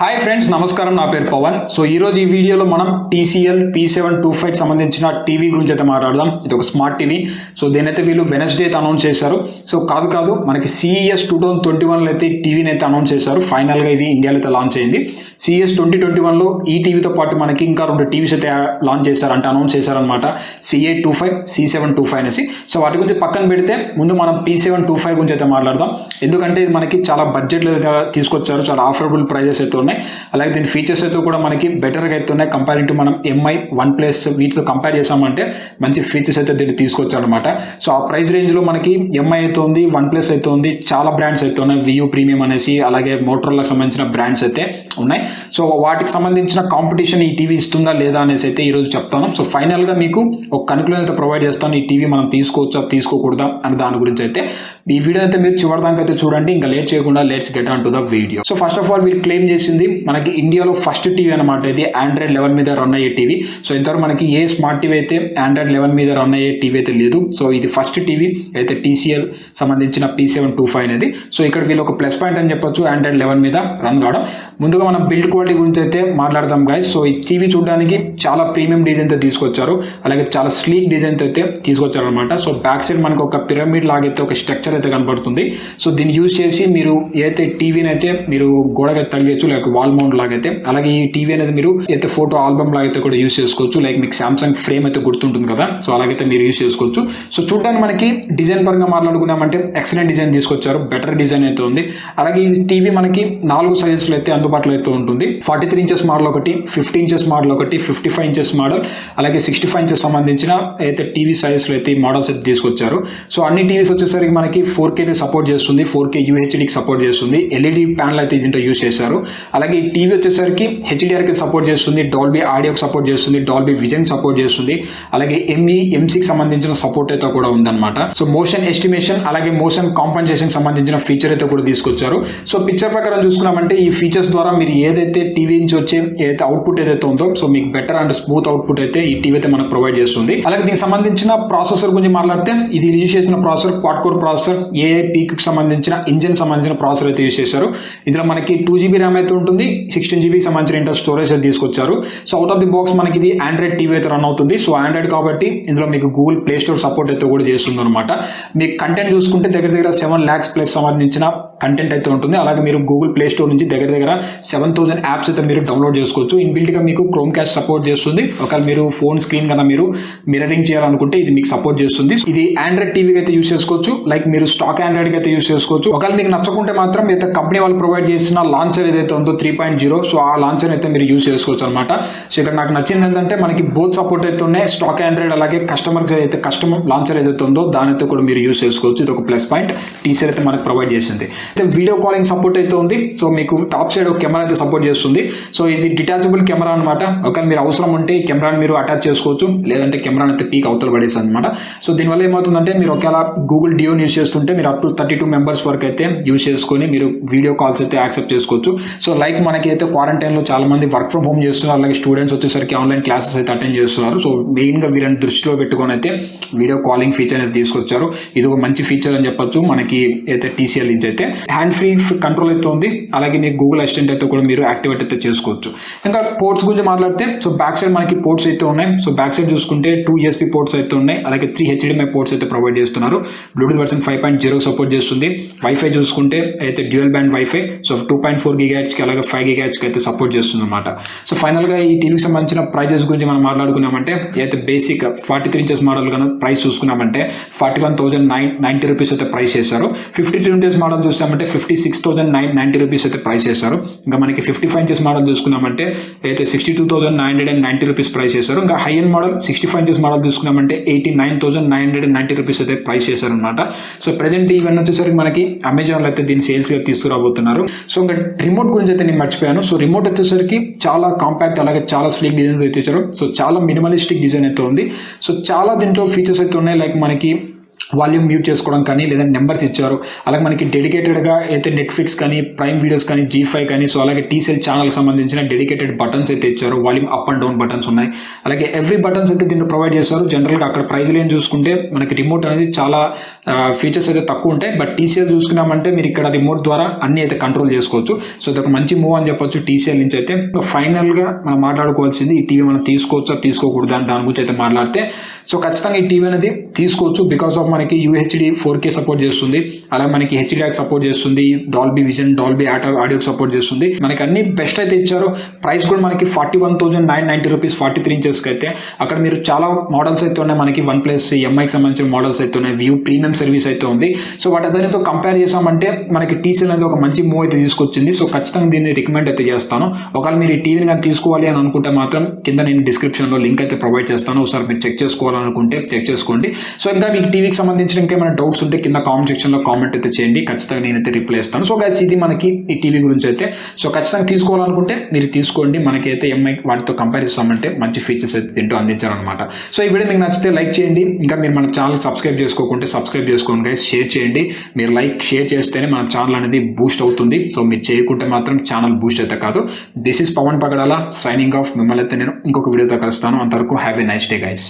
Hi friends, నమస్కారం. నా పేరు పవన్. సో ఈరోజు ఈ వీడియోలో మనం TCL P725 సంబంధించిన టీవీ గురించి అయితే మాట్లాడదాం. ఇది ఒక స్మార్ట్ టీవీ. సో దీనైతే వీళ్ళు వెనస్డే అయితే అనౌన్స్ చేశారు. సో కాదు మనకి CES 2021లో అయితే టీవీని అయితే అనౌన్స్ చేశారు. ఫైనల్గా ఇది ఇండియాలో అయితే లాంచ్ అయింది. CES 2021లో ఈ టీవీతో పాటు మనకి ఇంకా 2 టీవీస్ అయితే లాంచ్ చేశారు, అంటే అనౌన్స్ చేశారనమాట. C825, C725 అనేసి. సో వాటి గురించి పక్కన పెడితే ముందు మనం P725 గురించి అయితే మాట్లాడదాం. ఎందుకంటే ఇది మనకి చాలా బడ్జెట్లో తీసుకొచ్చారు, చాలా ఆఫరబుల్ ప్రైజెస్ అయితే ఉన్నాయి. అలాగే దీని ఫీచర్స్ అయితే కూడా మనకి బెటర్గా అయితే ఉన్నాయి. కంపేరింగ్ టు మనం MI, OnePlus వీటితో కంపేర్ చేసామంటే మంచి ఫీచర్స్ అయితే దీన్ని తీసుకొచ్చారు అనమాట. సో ఆ ప్రైస్ రేంజ్లో మనకి MI అయితే ఉంది, OnePlus అయితే ఉంది, చాలా బ్రాండ్స్ అయితే ఉన్నాయి. VU ప్రీమియం అనేసి, అలాగే మోటరోలాకి సంబంధించిన బ్రాండ్స్ అయితే ఉన్నాయి. సో వాటికి సంబంధించిన కాంపిటీషన్ ఈ టీవీ ఇస్తుందా లేదా అనేసి అయితే ఈరోజు చెప్తాను. సో ఫైనల్గా మీకు ఒక కన్క్లూజన్ అయితే ప్రొవైడ్ చేస్తాను. ఈ టీవీ మనం తీసుకోవచ్చా తీసుకోకూడదా అని దాని గురించి అయితే ఈ వీడియో అయితే మీరు చివరిదాకా అయితే చూడండి. ఇంకా లేట్ చేయకుండా let's get on to the video. So first of all వీళ్ళు క్లెయిమ్ చేసింది మనకి ఇండియాలో ఫస్ట్ టీవీ అనమాట. ఇది Android 11 మీద రన్ అయ్యే టీవీ. సో ఇంతవరకు మనకి ఏ స్మార్ట్ టీవీ అయితే Android 11 మీద రన్ అయ్యే టీవీ అయితే లేదు. సో ఇది ఫస్ట్ టీవీ అయితే TCL సంబంధించిన P725 అనేది. సో ఇక్కడ వీళ్ళు ఒక ప్లస్ పాయింట్ అని చెప్పొచ్చు, Android 11 మీద రన్ కావడం. ముందుగా మనం బిల్డ్ క్వాలిటీ గురించి అయితే మాట్లాడదాం గైస్. సో ఈ టీవీ చూడడానికి చాలా ప్రీమియం డిజైన్ తో తీసుకొచ్చారు, అలాగే చాలా స్లీక్ డిజైన్ అయితే తీసుకొచ్చారు అనమాట. సో బ్యాక్ సైడ్ మనకు ఒక పిరమిడ్ లాగైతే ఒక స్ట్రక్చర్ అయితే కనబడుతుంది. సో దీన్ని యూజ్ చేసి మీరు ఏదైతే టీవీని అయితే మీరు గోడగా తగిలియచ్చు, లైక్ వాల్ మౌంట్ లాగైతే. అలాగే ఈ టీవీ అనేది మీరు అయితే ఫోటో ఆల్బమ్ లాగైతే కూడా యూజ్ చేసుకోవచ్చు. లైక్ మీకు సామ్సంగ్ ఫ్రేమ్ అయితే గుర్తుంటుంది కదా, సో అలాగైతే మీరు యూజ్ చేసుకోవచ్చు. సో చూడడానికి మనకి డిజైన్ పరంగా మాట్లాడుకున్నామంటే ఎక్సలెంట్ డిజైన్ తీసుకొచ్చారు, బెటర్ డిజైన్ అయితే ఉంది. అలాగే ఈ టీవీ మనకి 4 సైజెస్లో అయితే అందుబాటులో అయితే ఉంటుంది. 43 ఇంచెస్ మోడల్ ఒకటి, 50 ఇంచెస్ మోడల్ ఒకటి, 55 ఇంచెస్ మోడల్, అలాగే 65 ఇంచెస్ సంబంధించిన అయితే టీవీ సైజెస్లో అయితే ఈ మోడల్స్ అయితే తీసుకొచ్చారు. సో అన్ని టీవీస్ వచ్చేసరికి మనకి 4K సపోర్ట్ చేస్తుంది, 4K UHDకి సపోర్ట్ చేస్తుంది. LED ప్యానల్ అయితే దీంట్లో యూజ్ చేశారు. అలాగే ఈ టీవీ వచ్చేసరికి HDRకి సపోర్ట్ చేస్తుంది, డాల్బీ ఆడియోకి సపోర్ట్ చేస్తుంది, డాల్బీ విజన్ సపోర్ట్ చేస్తుంది. అలాగే MEMCకి సంబంధించిన సపోర్ట్ అయితే కూడా ఉందన్నమాట. సో మోషన్ ఎస్టిమేషన్ అలాగే మోషన్ కాంపెన్సేషన్ సంబంధించిన ఫీచర్ అయితే కూడా తీసుకొచ్చారు. సో పిక్చర్ ప్రకారం చూసుకున్నామంటే ఈ ఫీచర్స్ ద్వారా మీరు ఏదైతే టీవీ నుంచి వచ్చే ఏదైతే అవుట్పుట్ ఏదైతే ఉందో, సో మీకు బెటర్ అండ్ స్మూత్ అవుట్పుట్ అయితే ఈ టీవీ అయితే మనకు ప్రొవైడ్ చేస్తుంది. అలాగే దీనికి సంబంధించిన ప్రాసెసర్ గురించి మాట్లాడితే ఇది యూజ్ చేసిన ప్రాసెసర్ క్వాడ్ కోర్ ప్రాసెసర్, AIPకి సంబంధించిన ఇంజిన్ సంబంధించిన ప్రాసెసర్ అయితే యూజ్ చేశారు. ఇందులో మనకి 2GB ర్యామ్ అయితే ఉంటుంది, 16GBకి సంబంధించిన ఇంటర్ స్టోరేజ్ అయితే తీసుకొచ్చారు. So out of the box మనకి ఇది ఆండ్రాయిడ్ టీవీ అయితే రన్ అవుతుంది. సో ఆండ్రాయిడ్ కాబట్టి ఇందులో మీకు గూగుల్ ప్లే స్టోర్ సపోర్ట్ అయితే కూడా చేస్తుంది అనమాట. మీకు కంటెంట్ చూసుకుంటే దగ్గర 7 lakhs ప్లస్ సంబంధించిన కంటెంట్ అయితే ఉంటుంది. అలాగే మీరు గూగుల్ ప్లే స్టోర్ నుంచి దగ్గర 7000 యాప్స్ అయితే మీరు డౌన్లోడ్ చేసుకోవచ్చు. ఇన్బిల్ట్ గా మీకు క్రోమ్ క్యాస్ట్ సపోర్ట్ చేస్తుంది. ఒకవేళ మీరు ఫోన్ స్క్రీన్ కన్నా మీరు మిరరింగ్ చేయాలనుకుంటే ఇది మీకు సపోర్ట్ చేస్తుంది. ఇది ఆండ్రాయిడ్ టీవీకి అయితే యూస్ చేసుకోవచ్చు, లైక్ మీరు స్టాక్ ఆండ్రాయిడ్ కి అయితే యూస్ చేసుకోవచ్చు. ఒకవేళ మీకు నచ్చకుంటే మాత్రం అయితే కంపెనీ వాళ్ళు ప్రొవైడ్ చేసిన లాంచర్ ఏదైతే ఉందో 3.0, సో ఆ లాంచర్ అయితే మీరు యూస్ చేసుకోవచ్చు అనమాట. సో ఇక్కడ నాకు నచ్చింది ఏంటంటే మనకి బోత్ సపోర్ట్ అయితే ఉన్నాయి, స్టాక్ ఆండ్రాయిడ్ అలాగే కస్టమర్ అయితే కస్టమర్ లాంచర్ ఏదైతే ఉందో దాని అయితే కూడా మీరు యూస్ చేసుకోవచ్చు. ఇది ఒక ప్లస్ పాయింట్ TCL అయితే మనకు ప్రొవైడ్ చేసింది. అయితే వీడియో కాలింగ్ సపోర్ట్ అయితే ఉంది. సో మీకు టాప్ సైడ్ ఒక కెమెరా అయితే సపోర్ట్ చేస్తుంది. సో ఇది డిటాచబుల్ కెమెరా అనమాట. ఒకవేళ మీరు అవసరం ఉంటే ఈ కెమెరాని మీరు అటాచ్ చేసుకోవచ్చు, లేదంటే కెమెరాని అయితే పీక్ అవతల పడేసి అనమాట. సో దీనివల్ల ఏమవుతుందంటే మీరు ఒకవేళ గూగుల్ డియోని యూస్ చేస్తుంటే మీరు అప్ టు 32 మెంబర్స్ వరకు అయితే యూస్ చేసుకొని మీరు వీడియో కాల్స్ అయితే యాక్సెప్ట్ చేసుకోవచ్చు. సో లైక్ మనకి అయితే క్వారంటైన్లో చాలా మంది వర్క్ ఫ్రమ్ హోమ్ చేస్తున్నారు, అలాగే స్టూడెంట్స్ వచ్చేసరికి ఆన్లైన్ క్లాసెస్ అయితే అటెండ్ చేస్తున్నారు. సో మెయిన్గా వీళ్ళని దృష్టిలో పెట్టుకొని అయితే వీడియో కాలింగ్ ఫీచర్ అయితే తీసుకొచ్చారు. ఇది ఒక మంచి ఫీచర్ అని చెప్పొచ్చు మనకి అయితే TCL నుంచి అయితే. హ్యాండ్ ఫ్రీ కంట్రోల్ అయితే ఉంది, అలాగే మీకు గూగుల్ అసిస్టెంట్ అయితే కూడా మీరు యాక్టివేట్ అయితే చేసుకోవచ్చు. ఇంకా పోర్ట్స్ గురించి మాట్లాడితే సో బ్యాక్ సైడ్ మనకి పోర్ట్స్ అయితే ఉన్నాయి. సో బ్యాక్ సైడ్ చూసుకుంటే 2 USB పోర్ట్స్ అయితే ఉన్నాయి, అలాగే 3 HDMI పోర్ట్స్ అయితే ప్రొవైడ్ చేస్తున్నారు. బ్లూటూత్ వర్షన్ 5.0 సపోర్ట్ చేస్తుంది. వైఫై చూసుకుంటే అయితే dual band wifi, so 2.4 GHz కి అలాగే 5 GHz కి అయితే సపోర్ట్ చేస్తుంది అనమాట. సో ఫైనల్ గా ఈ టీవీకి సంబంధించిన ప్రైజెస్ గురించి మనం మాట్లాడుకున్నామంటే అయితే బేసిక్ 43 ఇంచెస్ మోడల్ కన్నా ప్రైస్ చూసుకున్నామంటే 41,990 రూపీస్ అయితే ప్రైస్ చేశారు. 52 ఇంచెస్ మోడల్ చూసామంటే 56,990 రూపీస్ అయితే ప్రైస్ చేశారు. ఇంకా మనకి 55 ఇంచెస్ మోడల్ చూసుకున్నామంటే అయితే 62,990 రూపీస్ ప్రైస్ చేశారు. ఇంకా high end model 65 inches model చూసుకున్నామంటే 89,990 రూపీస్ అయితే ప్రైస్ చేశారు అనమాట. సో ప్రెజెంట్ ఇవన్నీ వచ్చేసరికి మనకి అమెజాన్లో అయితే దీన్ని సేల్స్ గా తీసుకురాబోతున్నారు. సో ఇంకా రిమోట్ గురించి అయితే నేను మర్చిపోయాను. సో రిమోట్ వచ్చేసరికి చాలా కాంపాక్ట్ అలాగే చాలా స్లీక్ డిజైన్స్ అయితే ఇచ్చారు. సో చాలా మినిమలిస్టిక్ డిజైన్ అయితే ఉంది. సో చాలా దీంట్లో ఫీచర్స్ అయితే ఉన్నాయి, లైక్ మనకి వాల్యూమ్ మ్యూట్ చేసుకోవడం కానీ లేదంటే నెంబర్స్ ఇచ్చారు. అలాగే మనకి డెడికేటెడ్గా అయితే నెట్ఫ్లిక్స్ కానీ ప్రైమ్ వీడియోస్ కానీ G5 కానీ సో అలాగే TCL ఛానల్కి సంబంధించిన డెడికేటెడ్ బటన్స్ అయితే ఇచ్చారు. Volume up and down buttons ఉన్నాయి. అలాగే ఎవ్రీ బటన్స్ అయితే దీంట్లో ప్రొవైడ్ చేస్తారు. జనరల్గా అక్కడ ప్రైజ్లు ఏం చూసుకుంటే మనకి రిమోట్ అనేది చాలా ఫీచర్స్ అయితే తక్కువ ఉంటాయి. బట్ TCL చూసుకున్నామంటే మీరు ఇక్కడ రిమోట్ ద్వారా అన్ని అయితే కంట్రోల్ చేసుకోవచ్చు. సో ఇది ఒక మంచి మూవ్ అని చెప్పొచ్చు TCL నుంచి అయితే. ఫైనల్గా మనం మాట్లాడుకోవాల్సింది ఈ టీవీ మనం తీసుకోవచ్చా తీసుకోకూడదా అని దాని గురించి అయితే మాట్లాడితే సో ఖచ్చితంగా ఈ టీవీ అనేది తీసుకోవచ్చు. బికాస్ ఆఫ్ మనకి UHD 4K సపోర్ట్ చేస్తుంది. అలాగే మనకి HDR సపోర్ట్ చేస్తుంది. డాల్బీ విజన్, డాల్బీ ఆడియోకి సపోర్ట్ చేస్తుంది. మనకి అన్ని బెస్ట్ అయితే ఇచ్చారు. ప్రైస్ కూడా మనకి 41,990 రూపీస్ 43 ఇంచెస్కి అయితే. అక్కడ మీరు చాలా మోడల్స్ అయితే ఉన్నాయి. మనకి OnePlus MIకి సంబంధించిన మోడల్స్ అయితే ఉన్నాయి. వ్యూ ప్రీమియం సర్వీస్ అయితే ఉంది. సో వాటి అదనితో కంపేర్ చేసామంటే మనకి TCL అనేది ఒక మంచి మూవ్ అయితే తీసుకొచ్చింది. సో ఖచ్చితంగా దీన్ని రికమెండ్ అయితే చేస్తాను. ఒకవేళ మీరు ఈ టీవీని కానీ తీసుకోవాలి అని అనుకుంటే మాత్రం కింద నేను డిస్క్రిప్షన్లో లింక్ అయితే ప్రొవైడ్ చేస్తాను. ఒకసారి మీరు చెక్ చేసుకోవాలనుకుంటే చెక్ చేసుకోండి. సో ఇంకా మీకు టీవీకి సంబంధించిన ఇంకేమైనా డౌట్స్ ఉంటే కింద కామెంట్ సెక్షన్లో కామెంట్ అయితే చేయండి. ఖచ్చితంగా నేనైతే రిప్లై ఇస్తాను. సో గైస్ ఇది మనకి ఈ టీవీ గురించి అయితే. సో ఖచ్చితంగా తీసుకోవాలనుకుంటే మీరు తీసుకోండి. మనకైతే MI వాటితో కంపేర్ చేస్తామంటే మంచి ఫీచర్స్ అయితే తింటూ అందించారనమాట. సో ఈ వీడియో మీకు నచ్చితే లైక్ చేయండి. ఇంకా మీరు మన ఛానల్ సబ్స్క్రైబ్ చేసుకోకుంటే సబ్స్క్రైబ్ చేసుకోండి గైస్. షేర్ చేయండి. మీరు షేర్ చేస్తేనే మన ఛానల్ అనేది బూస్ట్ అవుతుంది. సో మీరు చేయకుంటే మాత్రం ఛానల్ బూస్ట్ అయితే కాదు. This is Pavan Pagadala signing off. మిమ్మల్ని అయితే నేను ఇంకొక వీడియోతో కలుస్తాను. అంతవరకు have a nice day guys.